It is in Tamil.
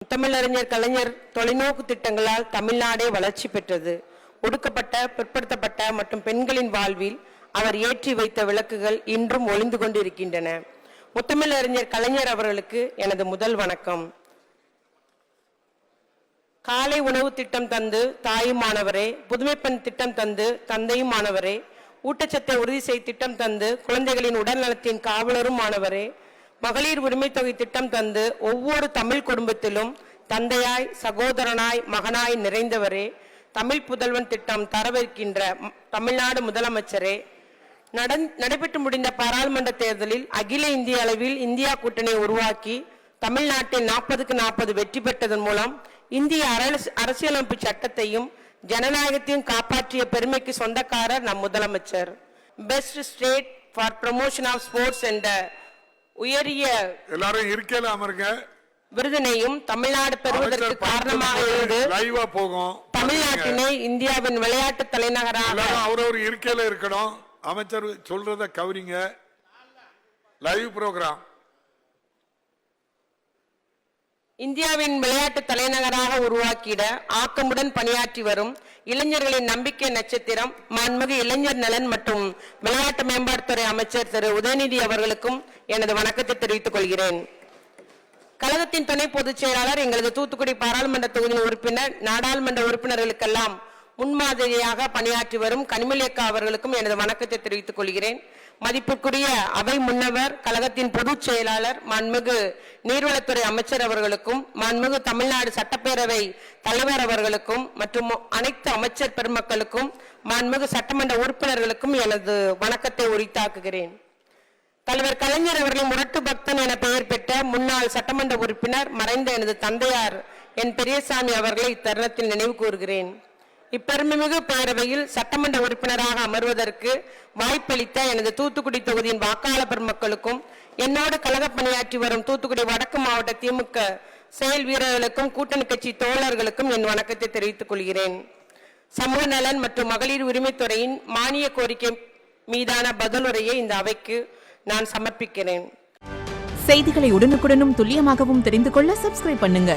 முத்தமிழறிஞர் கலைஞர் தொலைநோக்கு திட்டங்களால் தமிழ்நாடே வளர்ச்சி பெற்றது. ஒடுக்கப்பட்ட, பிற்படுத்தப்பட்ட மற்றும் பெண்களின் வாழ்வில் அவர் ஏற்றி வைத்த விளக்குகள் இன்றும் ஒளிந்து கொண்டிருக்கின்றன. முத்தமிழறிஞர் கலைஞர் அவர்களுக்கு எனது முதல் வணக்கம். காலை உணவு திட்டம் தந்து தாயுமானவரே, புதுமைப்பெண் திட்டம் தந்து தந்தையும் ஆனவரே, ஊட்டச்சத்தை உறுதி செய் திட்டம் தந்து குழந்தைகளின் உடல் நலத்தின் காவலரும் ஆனவரே, மகளிர் உரிமை தொகை திட்டம் தந்து ஒவ்வொரு தமிழ் குடும்பத்திலும் தந்தையாய், சகோதரனாய், மகனாய் நிறைந்தவரே, தமிழ் புதல்வன் திட்டம் தரவிருக்கின்ற தமிழ்நாடு முதலமைச்சரே, நடைபெற்று முடிந்த பாராளுமன்ற தேர்தலில் அகில இந்திய அளவில் இந்தியா கூட்டணியை உருவாக்கி தமிழ்நாட்டில் 40க்கு 40 வெற்றி பெற்றதன் மூலம் இந்திய அரசியலமைப்பு சட்டத்தையும் ஜனநாயகத்தையும் காப்பாற்றிய பெருமைக்கு சொந்தக்காரர் நம் முதலமைச்சர். Best state for promotion of sports என்ற உயரிய எல்லாரும் இருக்கையில அமருங்க விருதினையும் தமிழ்நாடு பெறுவதற்கு காரணமாக இருந்து தமிழ்நாட்டினை இந்தியாவின் விளையாட்டு தலைநகராக அவரவர் இருக்கையில இருக்கணும். அமைச்சர் சொல்றத கவரிங்க. Live program. இந்தியாவின் விளையாட்டு தலைநகராக உருவாக்கிட ஆக்கமுடன் பணியாற்றி வரும் இளைஞர்களின் நம்பிக்கை நட்சத்திரம் மாண்புமிகு இளைஞர் நலன் மற்றும் விளையாட்டு மேம்பாட்டுத்துறை அமைச்சர் திரு உதயநிதி அவர்களுக்கும் எனது வணக்கத்தை தெரிவித்துக் கொள்கிறேன். கழகத்தின் துணை பொதுச் செயலாளர், எங்களது தூத்துக்குடி பாராளுமன்ற தொகுதியின் உறுப்பினர், நாடாளுமன்ற உறுப்பினர்களுக்கெல்லாம் முன்மாதிரியாக பணியாற்றி வரும் கனிமொழியக்கா அவர்களுக்கும் எனது வணக்கத்தை தெரிவித்துக் கொள்கிறேன். மதிப்புக்குரிய அவை முன்னவர், கழகத்தின் பொதுச் செயலாளர், மாண்புமிகு நீர்வளத்துறை அமைச்சர் அவர்களுக்கும், மாண்புமிகு தமிழ்நாடு சட்டப்பேரவை தலைவர் அவர்களுக்கும் மற்றும் அனைத்து அமைச்சர் பெருமக்களுக்கும், மாண்புமிகு சட்டமன்ற உறுப்பினர்களுக்கும் எனது வணக்கத்தை உரித்தாக்குகிறேன். தலைவர் கலைஞர் அவர்களின் முரட்டு பக்தன் என பெயர் பெற்ற முன்னாள் சட்டமன்ற உறுப்பினர், மறைந்த எனது தந்தையார் என் பெரியசாமி அவர்களை இத்தருணத்தில் நினைவு கூறுகிறேன். இப்பெருமைமிகு பேரவையில் சட்டமன்ற உறுப்பினராக அமர்வதற்கு வாய்ப்பளித்த எனது தூத்துக்குடி தொகுதியின் வாக்காளர் பெருமக்களுக்கும், என்னோடு கழக பணியாற்றி வரும் தூத்துக்குடி வடக்கு மாவட்ட திமுக செயல் வீரர்களுக்கும், கூட்டணி கட்சி தோழர்களுக்கும் என் வணக்கத்தை தெரிவித்துக் கொள்கிறேன். சமூக நலன் மற்றும் மகளிர் உரிமைத்துறையின் மானிய கோரிக்கை மீதான பதிலுரையை இந்த அவைக்கு நான் சமர்ப்பிக்கிறேன். செய்திகளை உடனுக்குடனும் துல்லியமாகவும் தெரிந்து கொள்ள சப்ஸ்கிரைப் பண்ணுங்க.